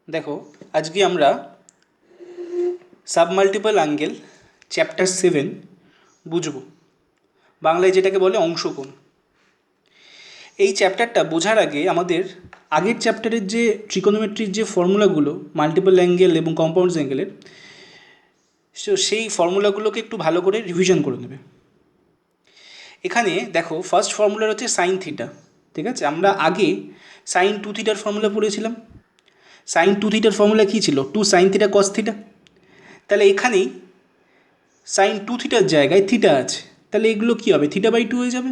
দেখো আজকে আমরা সাবমাল্টিপল অ্যাঙ্গেল চ্যাপ্টার 7 বুঝব, বাংলায় যেটাকে বলে অংশকোণ। এই চ্যাপ্টারটা বোঝার আগে আমাদের আগের চ্যাপ্টারের যে ট্রিকোনোমেট্রির যে ফর্মুলাগুলো মাল্টিপল অ্যাঙ্গেল এবং কম্পাউন্ডস অ্যাঙ্গেলের, সেই ফর্মুলাগুলোকে একটু ভালো করে রিভিশন করে নেবে। এখানে দেখো ফার্স্ট ফর্মুলা হচ্ছে সাইন থিটা, ঠিক আছে? আমরা আগে সাইন টু থিটার ফর্মুলা পড়েছিলাম। সাইন টু থিটার ফর্মুলা কী ছিল? Two sine theta cos theta. তাহলে এখানেই সাইন টু থিটার জায়গায় থিটা আছে, তাহলে এগুলো কী হবে? থিটা বাই টু হয়ে যাবে।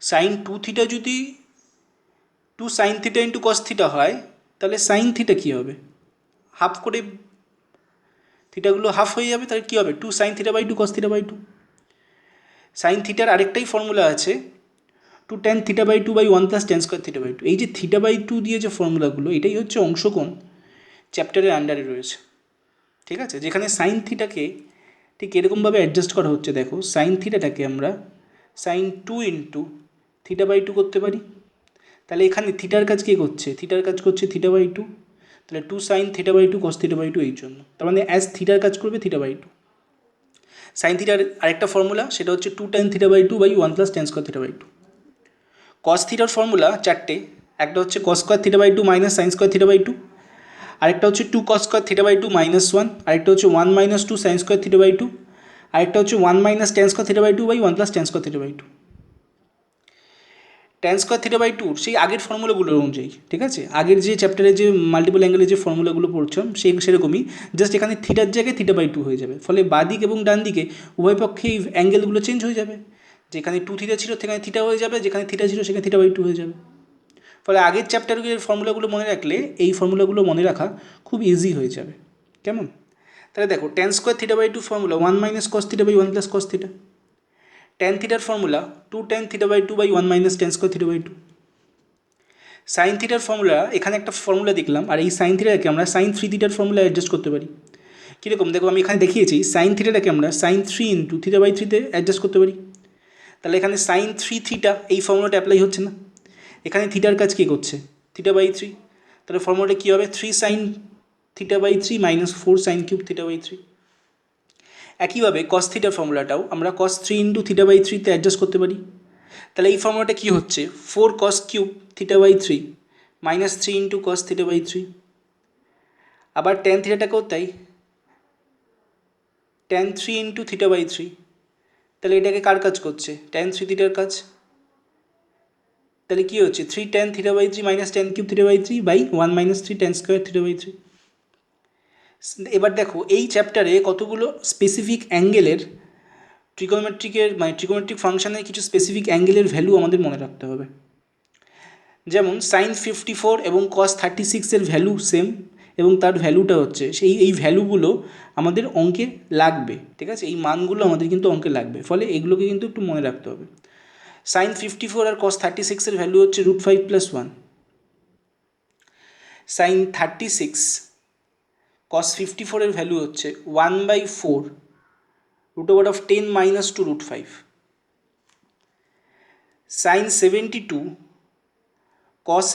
সাইন টু থিটা যদি two sine theta into cos theta হয়, তাহলে সাইন থিটা কী হবে? হাফ করে থিটাগুলো হাফ হয়ে যাবে, তাহলে কী হবে? Two sine theta by two cos theta by two. Sine থিটার আরেকটাই ফর্মুলা আছে, two tan theta by two by one plus tan square theta by two. এই যে থিটা বাই টু দিয়ে যে ফর্মুলাগুলো, এটাই হচ্ছে অংশকোণ চ্যাপ্টারের আন্ডারে রয়েছে, ঠিক আছে? যেখানে সাইন থিটাকে ঠিক এরকমভাবে অ্যাডজাস্ট করা হচ্ছে। দেখো সাইন থিটাটাকে আমরা sine two into theta by two করতে পারি। তাহলে এখানে থিটার কাজ কে করছে? থিটার কাজ করছে থিটা বাই টু। তাহলে two sine theta by two cos theta by two, এই জন্য তার মানে অ্যাজ থিটার কাজ করবে থিটা বাই টু। সাইন থিটার আরেকটা ফর্মুলা, সেটা হচ্ছে two tan theta by two by one plus tan square theta by two. Cos থিটার ফর্মুলা চারটে, একটা হচ্ছে cos square theta by two minus sine square theta by two, আরেকটা হচ্ছে two cos square theta by two minus one, আরেকটা হচ্ছে one minus two sine square theta by two, আরেকটা হচ্ছে one minus tan square theta by two by one plus tan square theta by two. Tan square theta by টুর সেই আগের ফর্মুলাগুলো অনুযায়ী, ঠিক আছে? আগের যে চ্যাপ্টারে যে মাল্টিপল অ্যাঙ্গেলের যে ফর্মুলাগুলো পড়ছিলাম সেরকমই, জাস্ট এখানে থিটার জায়গায় থিটা বাই টু হয়ে যাবে। ফলে বাদিক এবং ডান দিকে উভয় পক্ষেই অ্যাঙ্গেলগুলো চেঞ্জ হয়ে যাবে। যেখানে টু থিটা ছিল সেখানে থিটা হয়ে যাবে, যেখানে থিটা ছিল সেখানে থিটা বাই টু হয়ে যাবে। ফলে আগের চ্যাপ্টারের ফর্মুলাগুলো মনে রাখলে এই ফর্মুলাগুলো মনে রাখা খুব ইজি হয়ে যাবে। কেমন? তাহলে দেখো tan square theta by two formula one minus cos theta by one plus cos theta. Tan থিটার formula two tan theta by two by one minus tan square theta by two. Sine থিটার formula এখানে একটা formula দেখলাম, আর এই sine থিটাকে আমরা sine three থিটার ফর্মুলা অ্যাডজাস্ট করতে পারি। কীরকম? দেখো আমি এখানে দেখিয়েছি, সাইন থিটাটাকে আমরা sine three into theta by থ্রিতে অ্যাডজাস্ট করতে পারি। তাহলে এখানে সাইন থ্রি থিটা এই ফর্মুলাটা অ্যাপ্লাই হচ্ছে না, এখানে থিটার কাজ কী করছে? Theta by three. তাহলে ফর্মুলাটা কী হবে? Three sine theta by three minus four sine cube theta by three. একইভাবে কস থিটার ফর্মুলাটাও আমরা cos three into theta by থ্রিতে অ্যাডজাস্ট করতে পারি। তাহলে এই ফর্মুলাটা কী হচ্ছে? Four cos cube theta by three minus three into cos theta by three. আবার টেন থিটাটাকেও তাই, tan three into theta by three. তাহলে এটাকে কার কাজ করছে? টেন থ্রি থিটার কাজ। তাহলে কী হচ্ছে? Three tan theta by three minus tan cube theta by three by one minus three tan square theta by three. এবার দেখো এই চ্যাপ্টারে কতগুলো স্পেসিফিক অ্যাঙ্গেলের ট্রিকোনোমেট্রিক ফাংশনের কিছু স্পেসিফিক অ্যাঙ্গেলের ভ্যালু আমাদের মনে রাখতে হবে। যেমন সাইন 54 এবং কস 36-এর ভ্যালু সেম, এবং তার ভ্যালুটা হচ্ছে এই ভ্যালুগুলো আমাদের অঙ্কে লাগবে, ঠিক আছে? এই মানগুলো আমাদের কিন্তু অঙ্কে লাগবে, ফলে এগুলোকে কিন্তু একটু মনে রাখতে হবে। সাইন 54 আর কস 36-এর ভ্যালু হচ্ছে √5 + 1। সাইন 36 কস 54-এর ভ্যালু হচ্ছে 1/4 √10 - 2 √5। সাইন 72 কস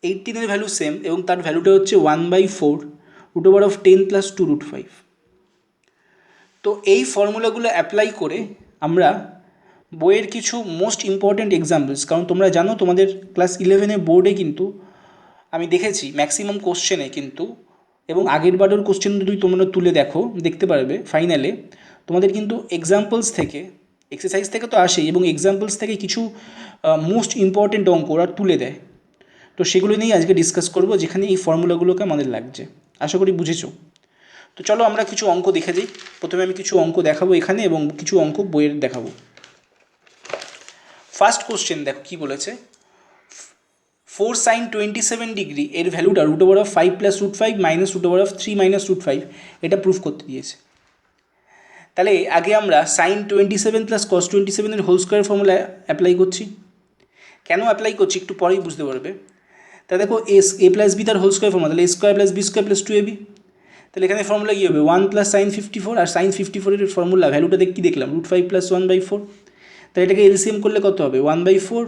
18-এর ভ্যালু সেম, এবং তার ভ্যালুটা হচ্ছে 1/4 √10 + 2 √5। তো এই ফর্মুলাগুলো অ্যাপ্লাই করে আমরা বইয়ের কিছু মোস্ট ইম্পর্ট্যান্ট এক্সাম্পলস, কারণ তোমরা জানো তোমাদের ক্লাস 11-এ বোর্ডে কিন্তু আমি দেখেছি ম্যাক্সিমাম কোশ্চেনে কিন্তু, এবং আগের বারের কোশ্চেন যদি তোমরা তুলে দেখতে পারবে ফাইনালে তোমাদের কিন্তু এক্সাম্পলস থেকে, এক্সারসাইজ থেকে তো আসেই, এবং এক্সাম্পলস থেকে কিছু মোস্ট ইম্পর্ট্যান্ট অঙ্ক ওরা তুলে দেয়। তো সেগুলো নিয়েই আজকে ডিসকাস করব, যেখানে এই ফর্মুলাগুলোকে আমাদের লাগছে। আশা করি বুঝেছো। তো চলো আমরা কিছু অঙ্ক দেখে দিই। প্রথমে আমি কিছু অঙ্ক দেখাবো এখানে, এবং কিছু অঙ্ক বইয়ের দেখাবো। ফার্স্ট কোশ্চেন দেখো কী বলেছে, 4 sin 27 ডিগ্রি এর ভ্যালুটা √5 + √5 মাইনাস √3 - √5 এটা প্রুফ করতে দিয়েছে। তাহলে আগে আমরা sin 27 + cos 27 এর হোল স্কোয়ার ফর্মুলা অ্যাপ্লাই করছি। কেন অ্যাপ্লাই করছি একটু পরেই বুঝতে পারবে। তা দেখো a + b তার হোল স্কোয়ার ফর্মুলা, তাহলে a² + b² + 2ab। তাহলে এখানে ফর্মুলা কী হবে? 1 + sin 54, আর sin 54 এর ফর্মুলা ভ্যালুটা কী দেখলাম? √5 + 1/4। তাহলে এটাকে এলসিএম করলে কত হবে? 1/4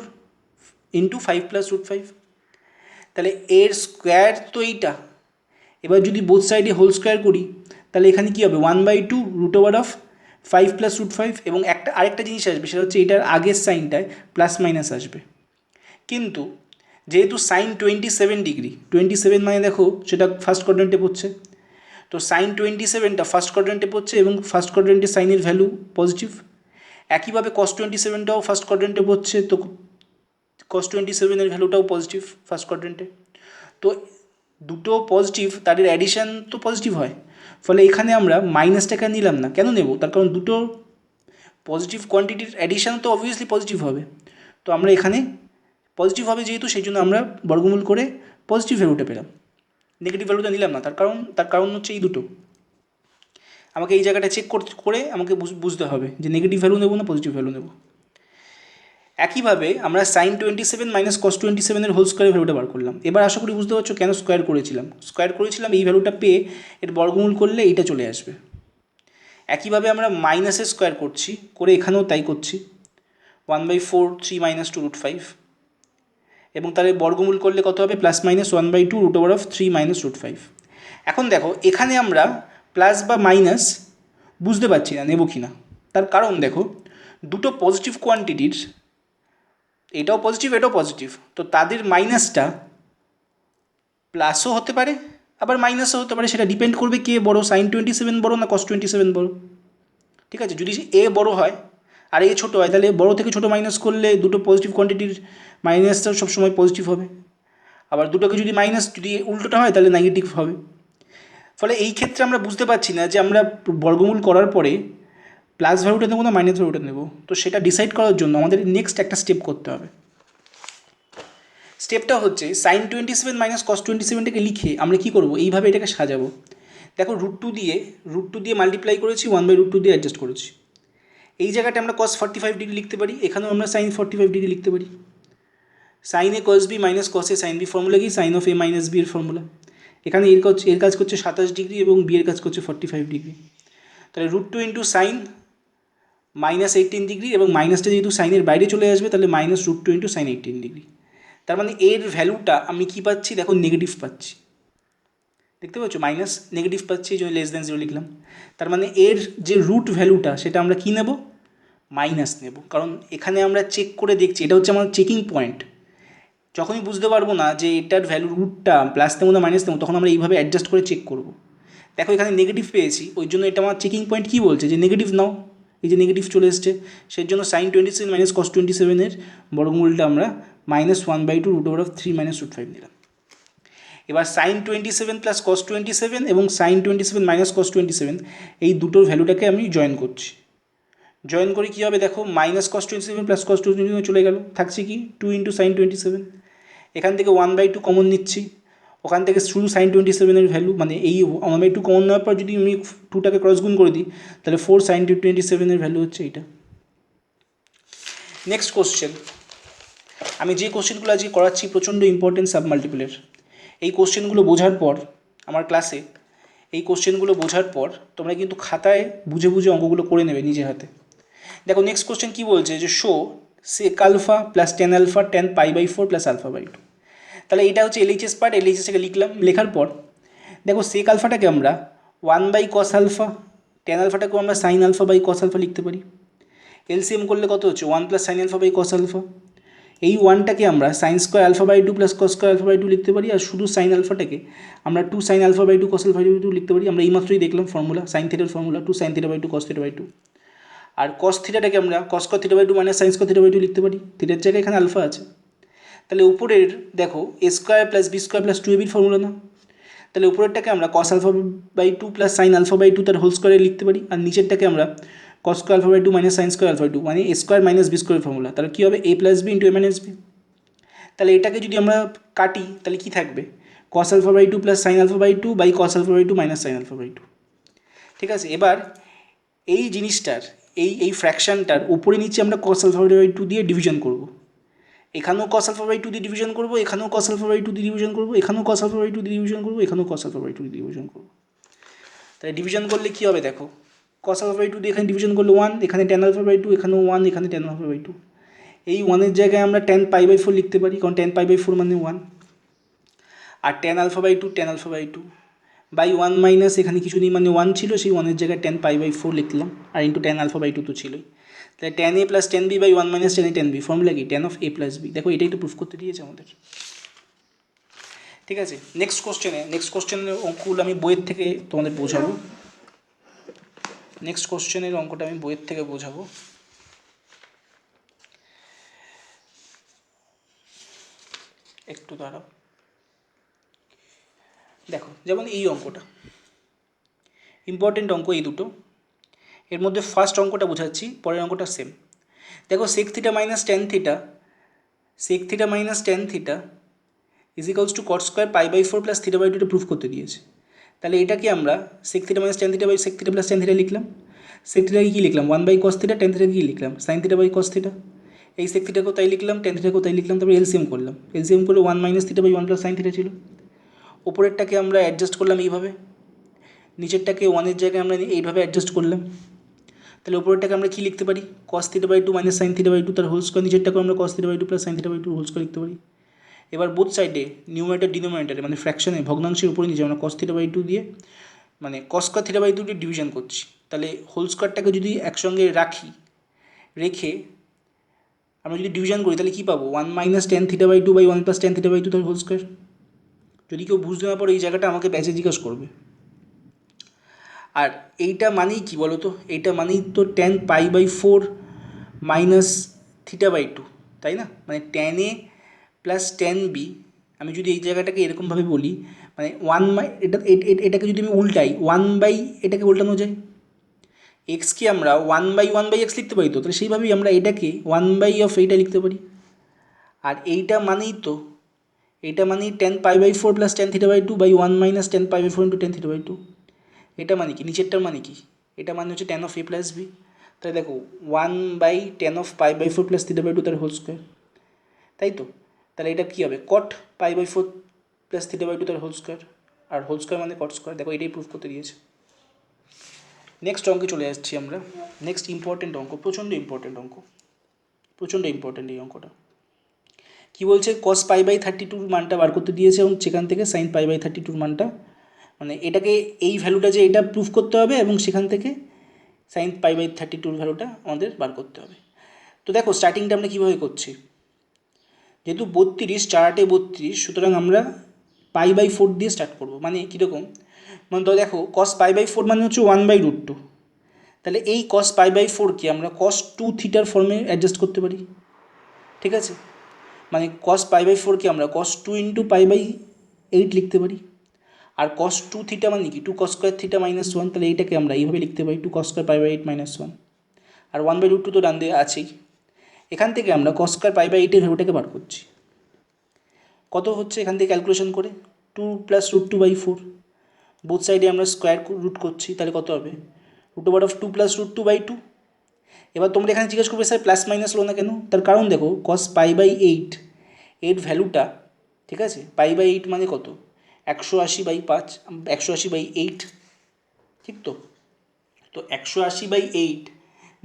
× 5 + √5। তাহলে এর স্কোয়ার তো এইটা, এবার যদি বোথ সাইডে হোল স্কোয়ার করি তাহলে এখানে কী হবে 1/2 রুট ওভার অফ 5 + √5 এবং আরেকটা জিনিস আসবে, সেটা হচ্ছে এটার আগের সাইনটায় প্লাস মাইনাস আসবে। কিন্তু যেহেতু সাইন 27 ডিগ্রি, 27 মানে দেখো সেটা ফার্স্ট কোয়াড্রেন্টে পড়ছে, তো সাইন 27টা ফার্স্ট কোয়াড্রেন্টে পড়ছে এবং ফার্স্ট কোয়াড্রেন্টে সাইনের ভ্যালু পজিটিভ। একইভাবে কস 27টাও ফার্স্ট কোয়াড্রেন্টে পড়ছে, তো কস 27-এর ভ্যালুটাও পজিটিভ ফার্স্ট কোয়াড্রেন্টে। তো দুটো পজিটিভ, তাদের অ্যাডিশান তো পজিটিভ হয়, ফলে এখানে আমরা মাইনাসটাকে নিলাম না। কেন নেব? তার কারণ দুটো পজিটিভ কোয়ান্টিটির অ্যাডিশান তো অবভিয়াসলি পজিটিভ হবে, তো আমরা এখানে পজিটিভ হবে যেহেতু সেই জন্য আমরা বর্গমূল করে পজিটিভ ভ্যালুটা পেলাম, নেগেটিভ ভ্যালুটা নিলাম না। তার কারণ হচ্ছে এই দুটো। আমাকে এই জায়গাটা চেক করে আমাকে বুঝতে হবে যে নেগেটিভ ভ্যালু নেব না পজিটিভ ভ্যালু নেব। একইভাবে আমরা সাইন 27 - কস 27-এর হোল স্কোয়ারের ভ্যালুটা বার করলাম। এবার আশা করি বুঝতে পারছো কেন স্কোয়ার করেছিলাম এই ভ্যালুটা পেয়ে এর বর্গমূল করলে এইটা চলে আসবে। একইভাবে আমরা মাইনাসের স্কোয়ার করে এখানেও তাই করছি, 1/4 3 - 2 √5, এবং তাহলে বর্গমূল করলে কত হবে? Plus minus 1/2 root over of 3 - √5। এখন দেখো এখানে আমরা প্লাস বা মাইনাস বুঝতে পারছি না নেব কি না। তার কারণ দেখো দুটো পজিটিভ কোয়ান্টিটির, এটাও পজিটিভ এটাও পজিটিভ, তো তাদের মাইনাসটা প্লাসও হতে পারে আবার মাইনাসও হতে পারে, সেটা ডিপেন্ড করবে কে বড়, সাইন 27 বড় না কস 27 বড়। ঠিক আছে, যদি এ বড় হয় আর এ ছোটো হয় তাহলে বড় থেকে ছোটো মাইনাস করলে দুটো পজিটিভ কোয়ান্টিটির মাইনাসটা সবসময় পজিটিভ হবে, আবার দুটোকে যদি উল্টোটা হয় তাহলে নেগেটিভ হবে। ফলে এই ক্ষেত্রে আমরা বুঝতে পারছি না যে আমরা বর্গমূল করার পরে প্লাস ভ্যালুটা নেবো না মাইনাস ভ্যালুটা নেবো। তো সেটা ডিসাইড করার জন্য আমাদের নেক্সট একটা স্টেপ করতে হবে। স্টেপটা হচ্ছে সাইন 27 - কস 27টাকে লিখে আমরা কী করবো, এইভাবে এটাকে সাজাবো। দেখো √2 দিয়ে মাল্টিপ্লাই করেছি, 1/√2 দিয়ে অ্যাডজাস্ট করেছি। এই জায়গাটা আমরা কস 45 ডিগ্রি লিখতে পারি, এখানেও আমরা সাইন 45 ডিগ্রি লিখতে পারি। Sine A cos B minus cos A sine B formula কি? Sine of A minus B এর ফর্মুলা। এখানে এর কাজ করছে 27 ডিগ্রি এবং বি এর কাজ করছে 45 ডিগ্রি। তাহলে √2 ইন্টু সাইন -18 ডিগ্রি, এবং মাইনাসটা যেহেতু সাইনের বাইরে চলে আসবে তাহলে -√2 ইন্টু সাইন 18 ডিগ্রি। তার মানে এর ভ্যালুটা আমি কী পাচ্ছি? দেখো নেগেটিভ পাচ্ছি, দেখতে পাচ্ছ মাইনাস নেগেটিভ পাচ্ছি, এই জন্য <0 লিখলাম। তার মানে এর যে রুট ভ্যালুটা সেটা আমরা কী নেব? মাইনাস নেব, কারণ এখানে আমরা চেক করে দেখছি, এটা হচ্ছে আমার চেকিং পয়েন্ট। যখনই বুঝতে পারবো না যে এটার ভ্যালু রুটটা প্লাস নেবো না মাইনাস নেবো, তখন আমরা এইভাবে অ্যাডজাস্ট করে চেক করব। দেখো এখানে নেগেটিভ পেয়েছি, ওই জন্য এটা আমার চেকিং পয়েন্ট কী বলছে যে নেগেটিভ নাও, এই যে নেগেটিভ চলে এসছে, সেই জন্য সাইন 27 - কস 27-এর বর্গমূলটা আমরা -1/2 রুট ওভার অফ 3 - √5 নিলাম। এবার সাইন 27 প্লাস কস 27 এবং সাইন 27 - কস 27 এই দুটোর ভ্যালুটাকে আমি জয়েন করছি। জয়েন করে কী হবে দেখো, -cos 27 প্লাস cos 27 চলে গেল, থাকছে কি 2 ইন্টু সাইন 27। এখান থেকে 1/2 কমন নিচ্ছি, ওখান থেকে শুধু সাইন 27-এর ভ্যালু, মানে এই 1/2 কমন নেওয়ার পর যদি আমি 2টাকে ক্রস গুণ করে দিই তাহলে 4 সাইন 27-এর ভ্যালু হচ্ছে এইটা। নেক্সট কোশ্চেন, আমি যে কোশ্চেনগুলো আজকে করাচ্ছি প্রচণ্ড ইম্পর্টেন্ট সাবমাল্টিপলের। এই কোশ্চেনগুলো বোঝার পর আমার ক্লাসে এই কোশ্চেনগুলো বোঝার পর তোমরা কিন্তু খাতায় বুঝে বুঝে অঙ্কগুলো করে নেবে নিজে হাতে। দেখো নেক্সট কোশ্চেন কী বলছে, যে show sec alpha plus tan alpha tan π/4 plus α/2। তাহলে এটা হচ্ছে এলএইচএস পার্ট, এলএইচএসটাকে লিখলাম। লেখার পর দেখো sec আলফাটাকে আমরা 1/cos আলফা, tan আলফাটাকেও আমরা সাইন α/cos আলফা লিখতে পারি। এলসিএম করলে কত হচ্ছে 1 + sin α/cos আলফা। এই 1টাকে আমরা sine square α/2 plus cos square α/2 লিখতে পারি, আর শুধু সাইন আলফাটাকে আমরা 2 sin α/2 cos α/2 লিখতে পারি। আমরা এইমাত্রই দেখলাম ফর্মুলা, সাইন থিটার ফর্মুলা 2 sin θ/2 cos θ/2। আর cos থিটাটাকে আমরা cos স্কোয়ার θ/2 - sin স্কোয়ার θ/2 লিখতে পারি, থিটার জায়গায় এখানে আলফা আছে। তাহলে উপরের দেখো a square plus B square plus 2ab formula না, তাহলে উপরেরটাকে আমরা cos α/2 প্লাস sin α/2 তার হোল স্কোয়ারে লিখতে পারি, আর নিচেরটাকে আমরা cos স্কোয়ার α/2 - sin স্কোয়ার α/2 মানে a square minus B square formula. তাহলে কী হবে a + b × a - b। তাহলে এটাকে যদি আমরা কাটি তাহলে কী থাকবে, cos α/2 plus sin α/2 by cos α/2 minus sin α/2। ঠিক আছে, এবার এই জিনিসটার এই ফ্র্যাকশানটার উপরে নিচে আমরা cos α/2 দিয়ে ডিভিশন করব। এখানেও cos α/2 দিয়ে ডিভিশন করব, এখানেও cos α/2 দিয়ে ডিভিশন করব, এখানেও cos α/2 দিয়ে ডিভিশন করব, এখানেও cos α/2 দিয়ে ডিভিশন করব। তাহলে ডিভিশন করলে কী হবে দেখো, cos α/2 দিয়ে এখানে ডিভিশন করলে 1, এখানে tan α/2, এখানেও 1, এখানে tan α/2। এই 1-এর জায়গায় আমরা tan π/4 লিখতে পারি, কারণ tan π/4 মানে 1, আর tan α/2 tan α/2 by one minus এখানে কিছু নেই মানে ওয়ান ছিল, সেই ওয়ানের জায়গায় টেন পাই বাই ফোর লিখলাম, আর into tan alpha by two তো ছিলই। তাহলে tan A plus tan B by one minus tan A tan B, formula কি tan of A plus B. দেখো এটাই তো প্রুফ করতে দিয়েছে আমাদের। ঠিক আছে, নেক্সট কোশ্চেনের অঙ্কগুলো আমি বইয়ের থেকে তোমাদের বোঝাবো। নেক্সট কোশ্চেনের অঙ্কটা আমি বইয়ের থেকে বোঝাবো। একটু দাঁড়াও। দেখো যেমন এই অঙ্কটা ইম্পর্টেন্ট অঙ্ক, এই দুটো এর মধ্যে ফার্স্ট অঙ্কটা বোঝাচ্ছি, পরের অঙ্কটা সেম। দেখো sec theta minus tan theta is equals to cot square pi by four plus theta by টুটা প্রুফ করতে দিয়েছে। তাহলে এটাকে আমরা sec theta minus tan theta by sec theta plus tan theta লিখলাম। সেক থিটাকে কী লিখলাম, one by cos theta, tan থিটাকে কী লিখলাম, sine theta by cos theta. এই সেক থিটাকেও তাই লিখলাম, টেন থিটাকেও তাই লিখলাম, তারপরে এলসিএম করলাম। এলসিএম করে one minus theta by one plus sine theta ছিল। ওপরেরটাকে আমরা অ্যাডজাস্ট করলাম এইভাবে, নিচেরটাকে ওয়ানের জায়গায় আমরা এইভাবে অ্যাডজাস্ট করলাম। তাহলে উপরেরটাকে আমরা কী লিখতে পারি, cos theta by two minus sine theta by two তার হোল স্কোয়ার, নিচেরটাকে আমরা cos theta by two plus sine theta by two whole square লিখতে পারি। এবার বোথ সাইডে নিউমারেটর ডিনোমিনেটরে মানে ফ্র্যাকশনে ভগ্নাংশের উপরে নিচে আমরা কস থিটা বাই টু দিয়ে মানে cos square theta by two দিয়ে ডিভিশন করছি। তাহলে হোল স্কোয়ারটাকে যদি একসঙ্গে রেখে আমরা যদি ডিভিশন করি তাহলে কী পাবো, one minus tan theta by two by one plus tan theta by two তার হোল স্কোয়ার। যদি কেউ বুঝতে না পারে এই জায়গাটা আমাকে ব্যাচে জিজ্ঞাসা করবে। আর এইটা মানেই কী বলো তো, এইটা মানেই তো tan pi by four minus theta by two, তাই না? মানে tan A plus tan B, আমি যদি এই জায়গাটাকে এরকমভাবে বলি মানে ওয়ান বাই এটাকে যদি আমি উল্টাই ওয়ান বাই এটাকে উল্টানো যায়, এক্সকে আমরা ওয়ান বাই এক্স লিখতে পারি তো, তাহলে সেইভাবেই আমরা এটাকে ওয়ান বাই অফ এইটা লিখতে পারি। আর এইটা মানেই tan pi by four plus tan theta by two by one minus tan pi by four into tan theta by two. এটা মানে কি, নিচেরটার মানে কি, এটা মানে হচ্ছে tan of A plus B. তাহলে দেখো one by tan of pi by four plus theta by two তার হোল স্কোয়ার, তাই তো? তাহলে এটা কী হবে, cot pi by four plus theta by two তার হোল স্কোয়ার, আর হোল স্কোয়ার মানে কট স্কোয়ার। দেখো এটাই প্রুফ করতে দিয়েছে। নেক্সট অঙ্কে চলে যাচ্ছি আমরা। নেক্সট ইম্পর্টেন্ট অঙ্ক, প্রচণ্ড ইম্পর্টেন্ট এই অঙ্কটা। কী বলছে, কস পাই বাই 32 মানটা বার করতে দিয়েছে এবং সেখান থেকে সাইন পাই বাই 32 মানটা, মানে এটাকে এই ভ্যালুটা যে এটা প্রুফ করতে হবে এবং সেখান থেকে সাইন পাই বাই 32 ভ্যালুটা আমাদের বার করতে হবে। তো দেখো স্টার্টিংটা আমরা কীভাবে করছি, যেহেতু 32 চার্টে 32, সুতরাং আমরা পাই বাই ফোর দিয়ে স্টার্ট করবো। মানে কীরকম, মানে তো দেখো কস পাই বাই ফোর মানে হচ্ছে ওয়ান বাই রুট টু, তাহলে এই কস পাই বাই ফোরকে আমরা কস টু থিটার ফর্মে অ্যাডজাস্ট করতে পারি। ঠিক আছে, মানে কস পাই বাই ফোরকে আমরা cos two into pi by eight লিখতে পারি। আর কস টু থিটা মানে কি, two cos square theta minus one, তাহলে এইটাকে আমরা এইভাবে লিখতে পারি, two cos square pi by eight minus one. আর ওয়ান বাই রুট টু তো ডান দিয়ে আছেই। এখান থেকে আমরা কস স্কোয়ার পাই বাই এইটের ভ্যালুটাকে বার করছি। কত হচ্ছে এখান থেকে ক্যালকুলেশন করে, two plus root two by four, both সাইডে আমরা স্কোয়ার রুট করছি, তাহলে কত হবে, root over of two plus root two by two. এবার তোমরা এখানে জিজ্ঞেস করবে স্যার প্লাস মাইনাস হলো না কেন, তার কারণ দেখো কস পাই বাই এইট এর ভ্যালুটা, ঠিক আছে, পাই বাই এইট মানে কত, 180/5, 180/8, ঠিক তো? তো 180/8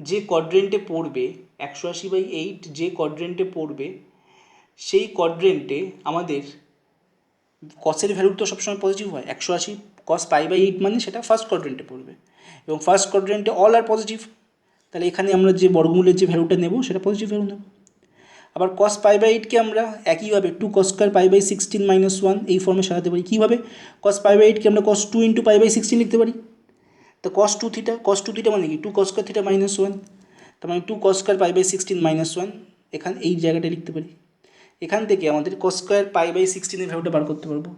যে কোয়াড্রেন্টে পড়বে, 180/8 যে কোয়াড্রেন্টে পড়বে, সেই কোয়াড্রেন্টে আমাদের কসের ভ্যালু তো সবসময় পজিটিভ হয়। 180 কস পাই বাই এইট মানে সেটা ফার্স্ট কোয়াড্রেন্টে পড়বে এবং ফার্স্ট কোয়াড্রেন্টে অল আর পজিটিভ, তাহলে এখানে আমরা যে বর্গমূলের যে ভ্যালুটা নেব সেটা পজিটিভ ভ্যালু নেব। আবার কস পাই বাই এইটকে আমরা একইভাবে two cos square pi by 16 minus one এই ফর্মে সাজাতে পারি। কীভাবে, কস পাই বাই এইটকে আমরা cos two into pi by 16 লিখতে পারি। তো কস টু থিটা মানে কি, two cos square theta minus one, তার মানে two cos square pi by 16 minus one, এখানে এই জায়গাটা লিখতে পারি। এখান থেকে আমাদের কস স্কোয়ার পাই বাই 16 এর ভ্যালুটা বার করতে পারবো।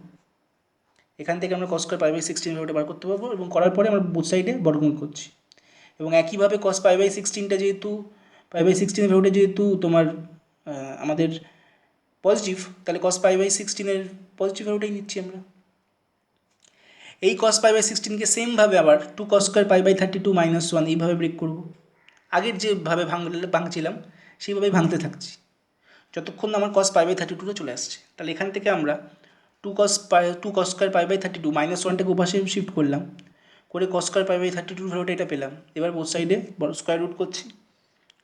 এখান থেকে আমরা কস স্কোয়ার পাই বাই 16 ভ্যালুটা বার করতে পারবো এবং করার পরে আমরা বোথ সাইডে বর্গমূল করছি। এবং একইভাবে কস পাই বাই 16টা যেহেতু পাই বাই 16 ভ্যালুটা যেহেতু তোমার আমাদের পজিটিভ, তাহলে কস পাই বাই 16 পজিটিভ ভ্যালুটাই নিচ্ছি আমরা। এই কস পাই বাই 16কে সেমভাবে আবার two cos square pi by 32 minus one এইভাবে ব্রেক করবো। আগের যেভাবে ভাঙছিলাম সেইভাবেই ভাঙতে থাকছি যতক্ষণ না আমার কস পাই বাই 32টা চলে আসছে। তাহলে এখান থেকে আমরা two cos square pi by 32 minus ওয়ানটাকে উপাশে শিফট করলাম, করে কস স্কোয়ার পাই বাই 32 ভ্যালুটা এটা পেলাম। এবার বোথ সাইডে স্কোয়ার রুট করছি,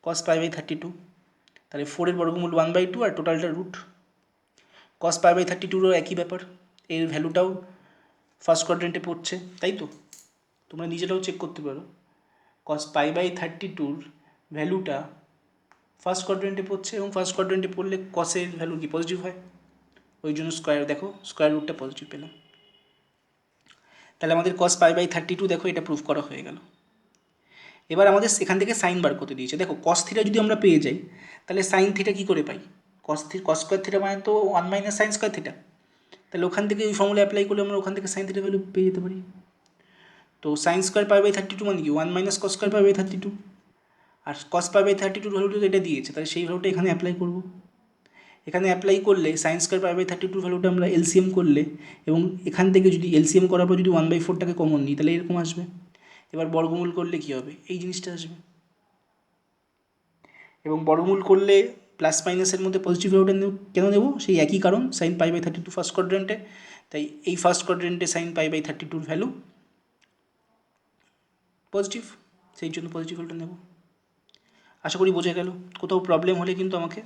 কস পাই বাই 32, তাহলে 4-এর বর্গমূল 1/2 আর টোটালটা রুট। কস পাই বাই 32রও একই ব্যাপার, এর ভ্যালুটাও ফার্স্ট কোয়াড্রেন্টে পড়ছে, তাই তো? তোমরা নিজেরাও চেক করতে পারো কস পাই বাই 32 ভ্যালুটা ফার্স্ট কোয়াড্রেন্টে পড়ছে, এবং ফার্স্ট কোয়াড্রেন্টে পড়লে কসের ভ্যালু কি পজিটিভ হয়, ওই জন্য স্কোয়ার, দেখো স্কোয়ার রুটটা পজিটিভ পেলাম। তাহলে আমাদের কস পাই বাই 32 দেখো এটা প্রুফ করা হয়ে গেল। এবার আমাদের সেখান থেকে সাইন বার করতে দিয়েছে। দেখো কস থিটা যদি আমরা পেয়ে যাই তাহলে সাইন থিটা কী করে পাই? কস স্কোয়ার থিটা মানে তো 1 মাইনাস সাইন স্কোয়ার থিটা, তাহলে ওখান থেকে ওই ফর্মুলা অ্যাপ্লাই করলে আমরা ওখান থেকে সাইন থিটা ভ্যালু পেয়ে যেতে পারি। তো সাইন স্কোয়ার পাই বাই 32 মানে কি 1 minus cos square pi by 32, আর কস পাই বাই 32 ভ্যালুটা এটা দিয়েছে, তাহলে সেই ভ্যালুটা এখানে অ্যাপ্লাই করব। এখানে অ্যাপ্লাই করলে সাইন স্কোয়ার পাই বাই 32 ভ্যালুটা আমরা এলসিএম করলে, এবং এখান থেকে যদি এলসিএম করার পর যদি 1/4টাকে কমন নিই তাহলে এরকম আসবে। এবার বর্গমূল করলে কী হবে? এই জিনিসটা আসবে। এবং বর্গমূল করলে প্লাস মাইনাসের মধ্যে পজিটিভ ভ্যালুটা কেন নেব? সেই একই কারণ, সাইন পাই বাই 32 ফার্স্ট কোয়াড্রেন্টে, তাই এই ফার্স্ট কোয়াড্রেন্টে sine pi by 32 value positive, সেই জন্য পজিটিভ ভ্যালুটা নেব। আশা করি বোঝা গেল। কোথাও প্রবলেম হলে কিন্তু আমাকে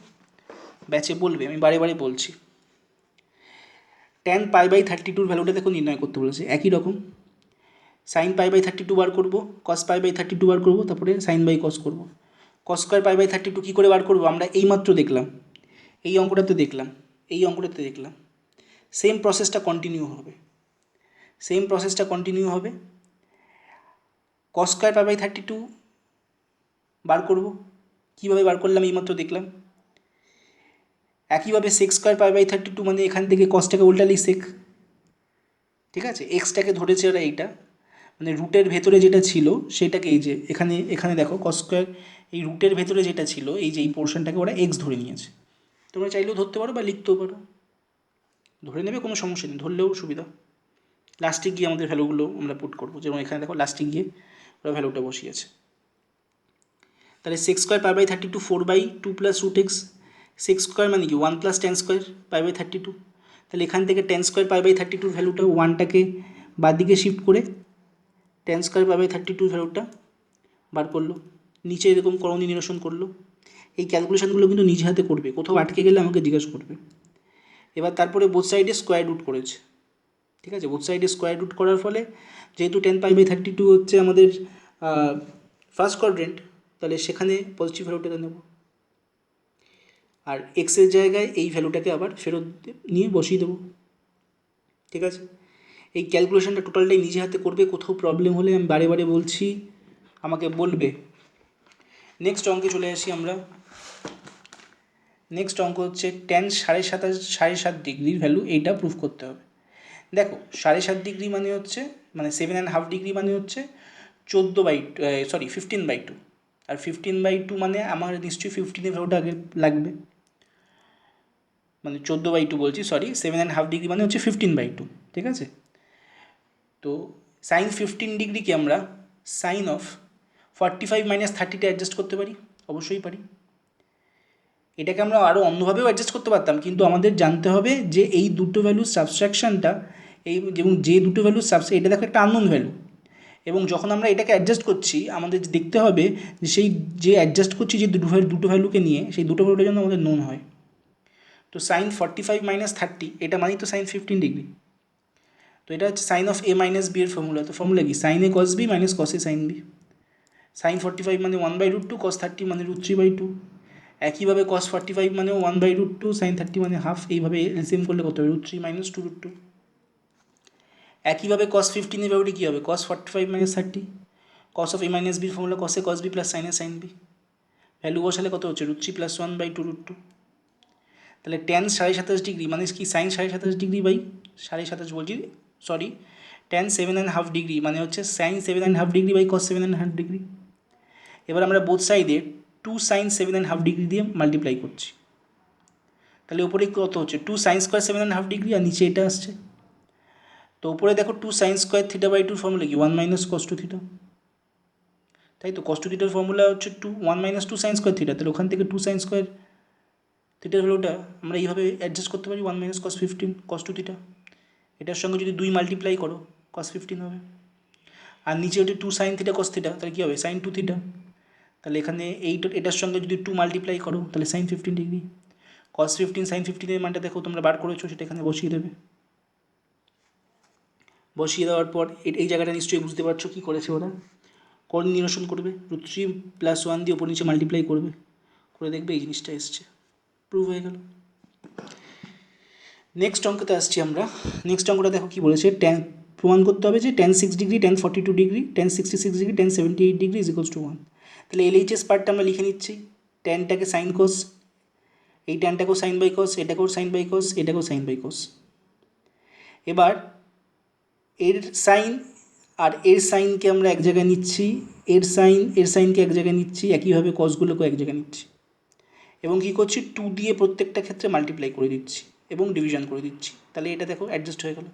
ব্যাচে বলবে, আমি বারে বারে বলছি। ট্যান পাই বাই 32 ভ্যালুটা দেখো নির্ণয় করতে বলেছে, একই রকম সাইন পাই বাই 32 বার করবো, কস পাই বাই 32 বার করবো, তারপরে সাইন বাই কস করবো। কস স্কোয়ার পাই বাই 32 কী করে বার করবো? আমরা এইমাত্র দেখলাম, এই অঙ্কটাতে দেখলাম, এই অঙ্কটাতে দেখলাম। সেম প্রসেসটা কন্টিনিউ হবে, সেম প্রসেসটা কন্টিনিউ হবে। কস স্কোয়ার পাই বাই 32 বার করবো, কীভাবে বার করলাম এইমাত্র দেখলাম। একইভাবে সেক স্কোয়ার পাই বাই 32 মানে এখান থেকে কসটাকে উল্টালেই সেক, ঠিক আছে? এক্সটাকে ধরেছে ওরা এইটা, মানে রুটের ভেতরে যেটা ছিল সেটাকে, এই যে এখানে এখানে দেখো কস স্কোয়ার, এই রুটের ভেতরে যেটা ছিল এই যে এই পোর্শনটাকে ওরা এক্স ধরে নিয়েছে। তোমরা চাইলেও ধরতে পারো বা লিখতেও পারো, ধরে নেবে, কোনো সমস্যা নেই, ধরলেও সুবিধা। লাস্টে গিয়ে আমাদের ভ্যালুগুলো আমরা পুট করবো, যেমন এখানে দেখো লাস্টে গিয়ে ওরা ভ্যালুটা বসিয়েছে। তাহলে sec square pi by 32 4/2 plus root X, sec square মানে কি 1 plus tan square pi by 32, তাহলে এখান থেকে টেন স্কোয়ার পাই বাই 32 ভ্যালুটা ওয়ানটাকে বাদ দিকে শিফট করে টেন স্কোয়ার পাই বাই 32 ভ্যালুটা বার করলো, নিচে এরকম করণীয় নিরসন করলো। এই ক্যালকুলেশনগুলো কিন্তু নিজে হাতে করবে, কোথাও আটকে গেলে আমাকে জিজ্ঞাসা করবে। এবার তারপরে বোথ সাইডে স্কোয়ার রুট করেছে, ঠিক আছে? বোথ সাইডে স্কোয়ার রুট করার ফলে যেহেতু 10 পাই বাই 32 হচ্ছে আমাদের ফার্স্ট কোয়াড্রেন্ট, তাহলে সেখানে পজিটিভ ভ্যালুটা নেব, আর এক্সের জায়গায় এই ভ্যালুটাকে আবার ফেরত নিয়ে বসিয়ে দেবো, ঠিক আছে? এই ক্যালকুলেশনটা টোটালটাই নিজে হাতে করবে, কোথাও প্রবলেম হলে আমি বারে বারে বলছি আমাকে বলবে। নেক্সট অঙ্কে চলে আসি আমরা। নেক্সট অঙ্ক হচ্ছে ট্যান 7.5 ডিগ্রির ভ্যালু, এইটা প্রুফ করতে হবে। দেখো 7.5 ডিগ্রি মানে হচ্ছে, মানে 7.5 ডিগ্রি মানে হচ্ছে 15/2, আর 15/2 মানে আমার নিশ্চয়ই 15-এর ভ্যালুটা আগে লাগবে, মানে 14/2 বলছি, 7.5 ডিগ্রি মানে হচ্ছে 15/2, ঠিক আছে? তো সাইন 15 ডিগ্রিকে আমরা সাইন অফ 45 মাইনাস 30টা অ্যাডজাস্ট করতে পারি, অবশ্যই পারি। এটাকে আমরা আরও অন্যভাবেও অ্যাডজাস্ট করতে পারতাম, কিন্তু আমাদের জানতে হবে যে এই দুটো ভ্যালুর সাবস্ট্রাকশানটা, এই এবং যে দুটো ভ্যালুর এটা দেখো একটা আননোন ভ্যালু, এবং যখন আমরা এটাকে অ্যাডজাস্ট করছি আমাদের দেখতে হবে যে সেই যে অ্যাডজাস্ট করছি যে দুটো ভ্যালুকে নিয়ে, সেই দুটো ভ্যালুটা যেন আমাদের নোন হয়। তো সাইন 45 মাইনাস 30 এটা মানেই তো সাইন 15 ডিগ্রি। তো এটা হচ্ছে sine of A minus B এর ফর্মুলা। তো ফর্মুলা কি? Sine A cos B minus cos A sine B. Sine 45 মানে 1/√2, কস 30 মানে √3/2। একইভাবে কস 45 মানে 1/√2, সাইন 30 মানে হাফ। এইভাবে এলসিএম করলে কত হবে? √3 মাইনাস 2√2। একইভাবে কস 15 এর ভ্যালুটি কী হবে? কস 45 minus 30, cos of A minus বির ফর্মুলা কস এ কস বি প্লাস সাইন এ সাইন বি। ভ্যালু বসালে কত হচ্ছে? √3 প্লাস 1/2√2। তাহলে ট্যান 27.5 ডিগ্রি মানে কি? সাইন 27.5 ডিগ্রি বাই 27.5 বলছি, ট্যান 7.5 ডিগ্রি মানে হচ্ছে sine 7.5 degree by cos 7.5 degree. এবার আমরা বোথ সাইডে 2 সাইন 7.5 ডিগ্রি দিয়ে মাল্টিপ্লাই করছি, তাহলে উপরে কত হচ্ছে? 2 সাইন স্কোয়ার 7.5 ডিগ্রি, আর নিচে এটা আসছে। তো উপরে দেখো 2 সাইন স্কোয়ার θ/2 ফর্মুলা কি? 1 মাইনাস কস 2 থিটা, তাই তো? কস 2 থিটার ফর্মুলা হচ্ছে 1 মাইনাস 2 সাইন স্কোয়ার থিটা, তাহলে ওখান থেকে 2 সাইন স্কোয়ার থিটার ভ্যালুটা আমরা এইভাবে অ্যাডজাস্ট করতে পারি, 1 মাইনাস কস 15 কস 2 থিটা। এটার সঙ্গে যদি 2 মাল্টিপ্লাই করো কস 15 হবে, আর নিচে যদি 2 সাইন থিটা কস থিটা, তাহলে কী হবে? Sine 2 theta. তাহলে এখানে এটার সঙ্গে যদি 2 মাল্টিপ্লাই করো তাহলে সাইন 15 ডিগ্রি। কস 15 সাইন 15 এর মানটা দেখো তোমরা বার করেছো, সেটা এখানে বসিয়ে দেবে। বসিয়ে দেওয়ার পর এই জায়গাটা নিশ্চয়ই বুঝতে পারছো কী করেছে ওরা, কর্ণ নিরসন করবে, √3 + 1 দিয়ে ওপর নিচে মাল্টিপ্লাই করবে, করে দেখবে এই জিনিসটা এসছে, প্রুভ হয়ে গেল। নেক্সট অঙ্কতে আসছি আমরা। নেক্সট অঙ্কটা দেখো কী বলেছে, প্রমাণ করতে হবে যে tan6°, tan42°, tan66°, tan78° = 1। তাহলে LHS পার্টটা আমরা লিখে নিচ্ছি, ট্যানটাকে সাইন কোস, এই ট্যানটাকেও সাইন বাই কোস, এটাকেও সাইন বাই কোস, এটাকেও সাইন বাই কোস। এবার এর সাইন আর এর সাইনকে আমরা এক জায়গায় নিচ্ছি, এর সাইনকে এক জায়গায় নিচ্ছি, একইভাবে কসগুলোকেও এক জায়গায় নিচ্ছি, এবং কী করছি 2 দিয়ে প্রত্যেকটা ক্ষেত্রে মাল্টিপ্লাই করে দিচ্ছি এবং ডিভিশন করে দিচ্ছি। তাহলে এটা দেখো অ্যাডজাস্ট হয়ে গেল।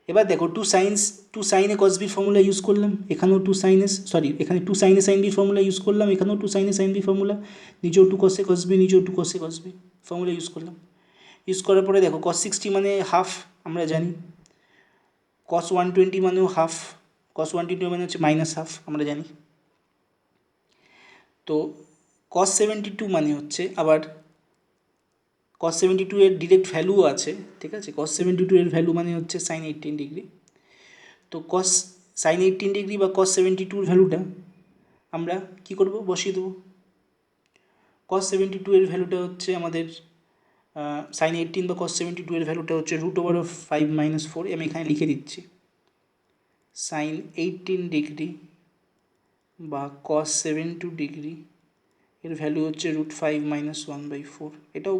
এবার দেখো টু সাইনে কস বি ফর্মুলা ইউজ করলাম, এখানেও এখানে 2 সাইনে সাইন বি ফর্মুলা ইউজ করলাম, এখানেও 2 সাইনে সাইন বি ফর্মুলা, নিচেও 2 কসে কস বি, নিচেও 2 কসে কস বি ফর্মুলা ইউজ করলাম। ইউজ করার পরে দেখো cos 60 মানে হাফ, আমরা জানি cos 120 মানেও হাফ, cos 120 মানে হচ্ছে -হাফ, আমরা জানি। তো cos 72 মানে হচ্ছে আবার cos 72 এর ডিরেক্ট ভ্যালুও আছে, ঠিক আছে, cos 72 এর ভ্যালু মানে হচ্ছে sin 18°। তো sin 18° বা cos 72 এর ভ্যালুটা আমরা কি করব, বসিয়ে দেবো। cos 72 এর ভ্যালুটা হচ্ছে আমাদের sin 18 বা cos 72 এর ভ্যালুটা হচ্ছে √5 - 4, আমি এখানে লিখে দিচ্ছি sin 18° বা cos 72° এর ভ্যালু হচ্ছে √5 - 1/4। এটাও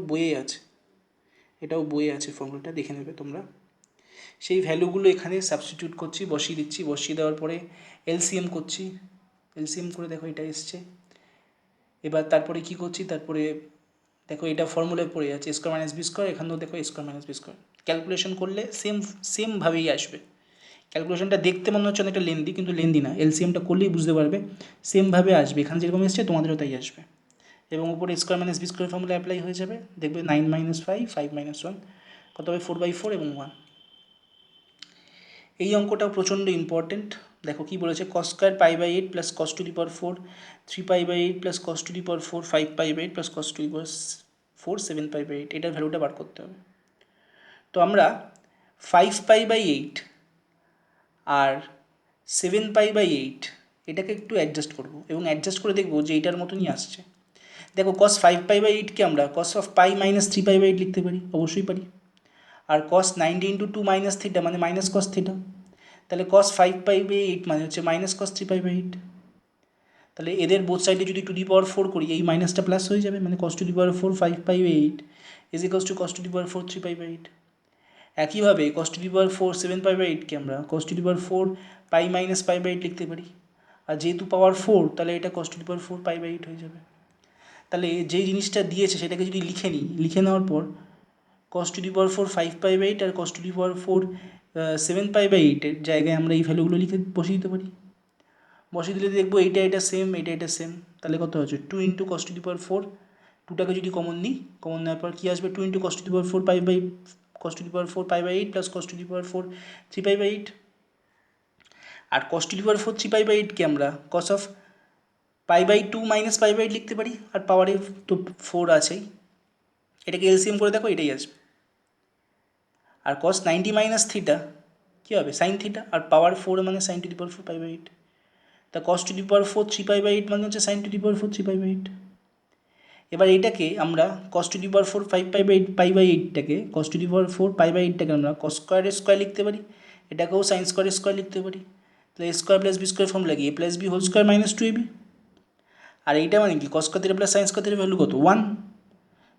বইয়ে আছে ফর্মুলাটা, দেখে নেবে তোমরা। সেই ভ্যালুগুলো এখানে সাবস্টিটিউট করছি, বসিয়ে দিচ্ছি, বসিয়ে দেওয়ার পরে এলসিএম করছি, এলসিএম করে দেখো এটা এসছে। এবার তারপরে কি করছি, তারপরে দেখো এটা ফর্মুলায় পড়ে যাচ্ছে a² - b², এখানেও দেখো a² - b²। ক্যালকুলেশন করলে সেমভাবেই আসবে। ক্যালকুলেশনটা দেখতে মনে হচ্ছে অনেকটা লেন্দি, কিন্তু লেন্দি না, এলসিএমটা করলেই বুঝতে পারবে সেমভাবে আসবে, এখানে যেরকম এসছে তোমাদেরও তাই আসবে। এবং উপরে a² - b² ফর্মুলা অ্যাপ্লাই হয়ে যাবে, দেখবে 9 - 5, 5 - 1 কত হবে, 4/4 এবং 1। এই অঙ্কটাও প্রচণ্ড ইম্পর্টেন্ট। দেখো কি বলেছে, cos² π/8 + cos to the power 4, 3π/8 + cos to the power 4, 5π/8 + cos to the power 4, 7π/8, এটার ভ্যালুটা বার করতে হবে। তো আমরা 5π/8 আর 7π/8 এটাকে একটু অ্যাডজাস্ট করব, এবং অ্যাডজাস্ট করে দেখব যে এটার মতনই আসছে। দেখো cos 5π/8কে আমরা cos of π - 3π/8 লিখতে পারি, অবশ্যই পারি। আর cos 90 × 2 - θ মানে -cos θ, তাহলে cos 5π/8 মানে হচ্ছে -cos 3π/8। তাহলে এদের বোথ সাইডে যদি টু দি পাওয়ার 4 করি, এই মাইনাসটা প্লাস হয়ে যাবে, মানে cos to the power 4 5π/8 = cos to the power 4 3π/8। একইভাবে cos টু দি পাওয়ার 4 7π/8কে আমরা cos টু দি পাওয়ার 4 π - π/8 লিখতে পারি। আর যেহেতু পাওয়ার 4, তাহলে এটা cos টু দি পাওয়ার 4 π/8 হয়ে যাবে। তাহলে যে জিনিসটা দিয়েছে সেটাকে যদি লিখে নিই, লিখে নেওয়ার পর cos টু দি পাওয়ার 4 5π/8 আর cos টু দি পাওয়ার 4 7π/8 এর জায়গায় আমরা এই ভ্যালুগুলো লিখে বসিয়ে দিতে পারি। বসিয়ে দিলে দেখবো এটা সেম, এটা সেম, তাহলে কত হচ্ছে 2 × cos টু দি পাওয়ার 4, 2টাকে যদি কমন নিই, কমন নেওয়ার পর কী আসবে, 2 × cos to the power 4 cos to the power 4 π/8 + cos to the power 4 3π/8। আর cos টু দি পাওয়ার 4 3π/8কে আমরা cos of π/2 - π/8 লিখতে পারি, আর পাওয়ারে তো 4 আছেই, এটাকে এলসিএম করে দেখো এটাই আসবে। আর cos 90 - θ কী হবে, sin θ, আর পাওয়ার 4 মানে sin টু দি পাওয়ার 4 π/8। তা cos টু দি পাওয়ার 4 3π/8 মানে হচ্ছে sin টু দি পাওয়ার 4 3π/8। এবার এটাকে আমরা cos টু দি পাওয়ার 4 5π/8টাকে cos টু দি পাওয়ার 4 π/8টাকে আমরা cos² লিখতে পারি, এটাকেও sin² লিখতে পারি। তাহলে a² + b² ফর্মুলা কি, a + b whole square - 2ab। আর এইটা মানে কি, cos² + sin² ভ্যালু কত, 1।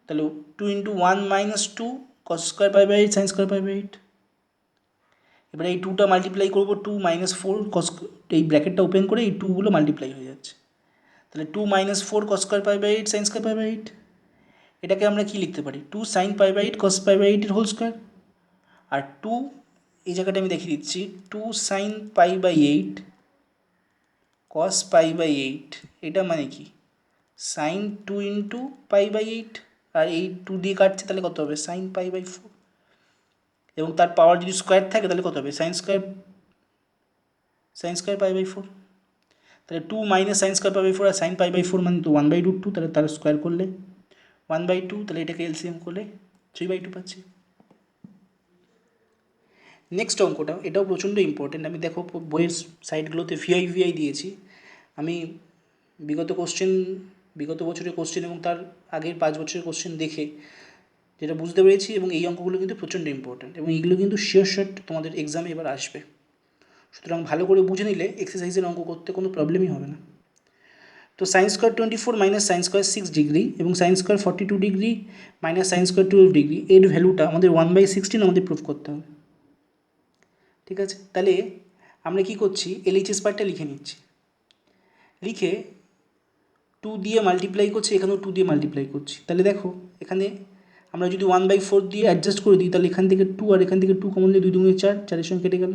তাহলে 2 × 1 - 2 cos² π/8 sin² π/8। এবারে এই 2টা মাল্টিপ্লাই করবো, 2 - 4 cos, এই ব্র্যাকেটটা ওপেন করে এই 2গুলো মাল্টিপ্লাই হয়ে যাচ্ছে, তাহলে 2 - 4 cos² π/8 sin² π/8। এটাকে আমরা কি লিখতে পারি, 2 sin π/8 cos π/8 এর হোল স্কোয়ার। আর 2, এই জায়গাটা আমি দেখিয়ে দিচ্ছি, 2 sin π/8 cos π/8, এটা মানে কি sin 2 × π/8, আর এই 2 দিয়ে কাটছে, তাহলে কত হবে sin π/4, এবং তার পাওয়ার যদি স্কোয়ার থাকে তাহলে কত হবে sin স্কোয়ার π/4। তাহলে 2 - sin স্কোয়ার π/4 আর sin π/4 মানে তো 1/√2, তাহলে তার স্কোয়ার করলে 1/2, তাহলে এটাকে এলসিএম করলে 3/2 পাচ্ছি। নেক্সট অঙ্কটা, এটাও প্রচণ্ড ইম্পর্টেন্ট। আমি দেখো বইয়ের সাইডগুলোতে ভিআই দিয়েছি। আমি বিগত বছরের কোশ্চেন এবং তার আগের 5 বছরের কোশ্চেন দেখে যেটা বুঝতে পেরেছি, এবং এই অঙ্কগুলো কিন্তু প্রচণ্ড ইম্পর্টেন্ট, এবং এইগুলো কিন্তু শিওর শট তোমাদের এক্সামে এবার আসবে। সুতরাং ভালো করে বুঝে নিলে এক্সারসাইজের অঙ্ক করতে কোনো প্রবলেমই হবে না। তো sine square 24 minus sine square 6 degree এবং sine square 42 degree minus sine square 12 degree, এর ভ্যালুটা আমাদের 1/16 আমাদের প্রুফ করতে হবে। ঠিক আছে, তাহলে আমরা কি করছি, এলএইচএস পার্টটা লিখে নিচ্ছি। লিখে 2 দিয়ে মাল্টিপ্লাই করছি, এখানেও 2 দিয়ে মাল্টিপ্লাই করছি। তাহলে দেখো এখানে আমরা যদি 1/4 দিয়ে অ্যাডজাস্ট করে দিই, তাহলে এখান থেকে 2 আর এখান থেকে 2 কমন দিয়ে 2 2 4, 4-এর সঙ্গে কেটে গেল।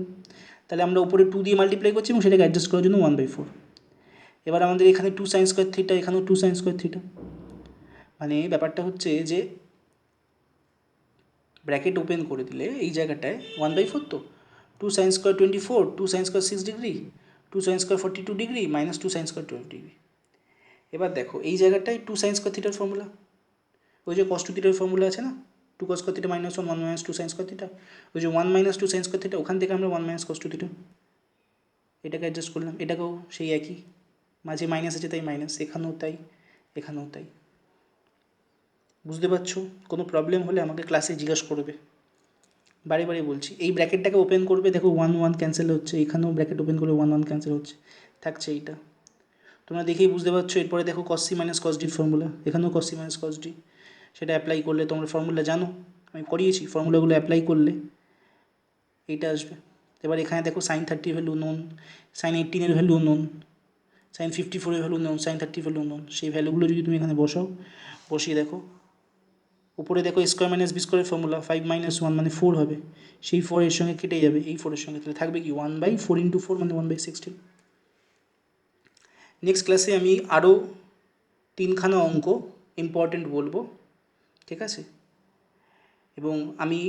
তাহলে আমরা উপরে 2 দিয়ে মাল্টিপ্লাই করছি এবং সেটাকে অ্যাডজাস্ট করার জন্য 1/4। এবার আমাদের এখানে 2 সাইন স্কোয়ার থিটা, এখানেও 2 সাইন স্কোয়ার থিটা। মানে ব্যাপারটা হচ্ছে যে ব্র্যাকেট ওপেন করে দিলে এই জায়গাটায় 1/4, তো 2 sign square 24, 2 sign square 6 degree, 2 sign square 42 degree minus 2 sign square 12 degree. এবার দেখো এই জায়গাটায় 2 সাইন স্কোয়ার থিটার ফর্মুলা, ওই যে কস টু থিটার ফর্মুলা আছে না, 2 cos square theta minus 1 minus 2 sign square theta, ওই যে 1 মাইনাস 2 সাইন স্কোয়ার থিটা, ওখান থেকে আমরা 1 মাইনাস কস টু থিটা এটাকে অ্যাডজাস্ট করলাম। এটাকেও সেই একই, মাঝে মাইনাস আছে তাই মাইনাস, এখানেও তাই, এখানেও তাই। বুঝতে পারছো? কোনো প্রবলেম হলে আমাকে ক্লাসে জিজ্ঞাসা করবে। বারে বারে বলছি, এই ব্র্যাকেটটাকে ওপেন করবে, দেখো 1 1 ক্যান্সেল হচ্ছে, এখানেও ব্র্যাকেট ওপেন করবে 1 1 ক্যান্সেল হচ্ছে, থাকছে এইটা। তোমরা দেখেই বুঝতে পারছো। এরপরে দেখো cos c minus cos d formula, এখানেও cos c minus cos d, সেটা অ্যাপ্লাই করলে তোমরা ফর্মুলা জানো, আমি করিয়েছি, ফর্মুলাগুলো অ্যাপ্লাই করলে এইটা আসবে। এবার এখানে দেখো sine 30 value known, sine 18 value known, sine 54 value known, sine 30 value known. সেই ভ্যালুগুলো যদি তুমি এখানে বসাও, বসিয়ে দেখো উপরে দেখো স্কোয়ার মাইনাস বি স্কোয়ারের ফর্মুলা 5 মাইনাস 1 মানে 4 হবে, সেই 4 এর সঙ্গে কেটে যাবে, এই 4 এর সঙ্গে, তাহলে থাকবে কি 1/4 ইন্টু 4 মানে 1/16। নেক্সট ক্লাসে আমি আরও 3খানা অঙ্ক ইম্পর্টেন্ট বলবো, ঠিক আছে? এবং আমি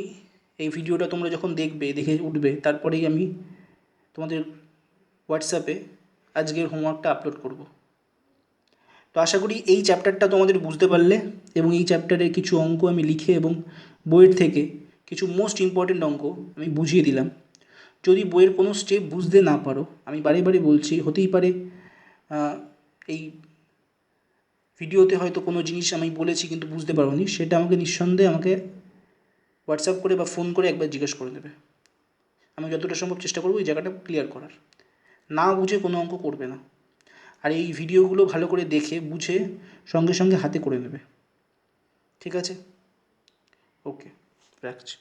এই ভিডিওটা তোমরা যখন দেখে উঠবে, তারপরেই আমি তোমাদের হোয়াটসঅ্যাপে আজকের হোমওয়ার্কটা আপলোড করব। তো আশা করি এই চ্যাপ্টারটা তোমাদের বুঝতে পারলে, এবং এই চ্যাপ্টারের কিছু অঙ্ক আমি লিখে এবং বইয়ের থেকে কিছু মোস্ট ইম্পর্ট্যান্ট অঙ্ক আমি বুঝিয়ে দিলাম। যদি বইয়ের কোনো স্টেপ বুঝতে না পারো, আমি বারে বারে বলছি, হতেই পারে এই ভিডিওতে হয়তো কোনো জিনিস আমি বলেছি কিন্তু বুঝতে পারোনি, সেটা আমাকে নিঃসন্দেহে আমাকে হোয়াটসঅ্যাপ করে বা ফোন করে একবার জিজ্ঞেস করে দেবে। আমি যতটা সম্ভব চেষ্টা করবো এই জায়গাটা ক্লিয়ার করার। না বুঝে কোনো অঙ্ক করবে না, আর এই ভিডিওগুলো ভালো করে দেখে বুঝে সঙ্গে সঙ্গে হাতে করে নেবে। ঠিক আছে? ওকে, রাখছি।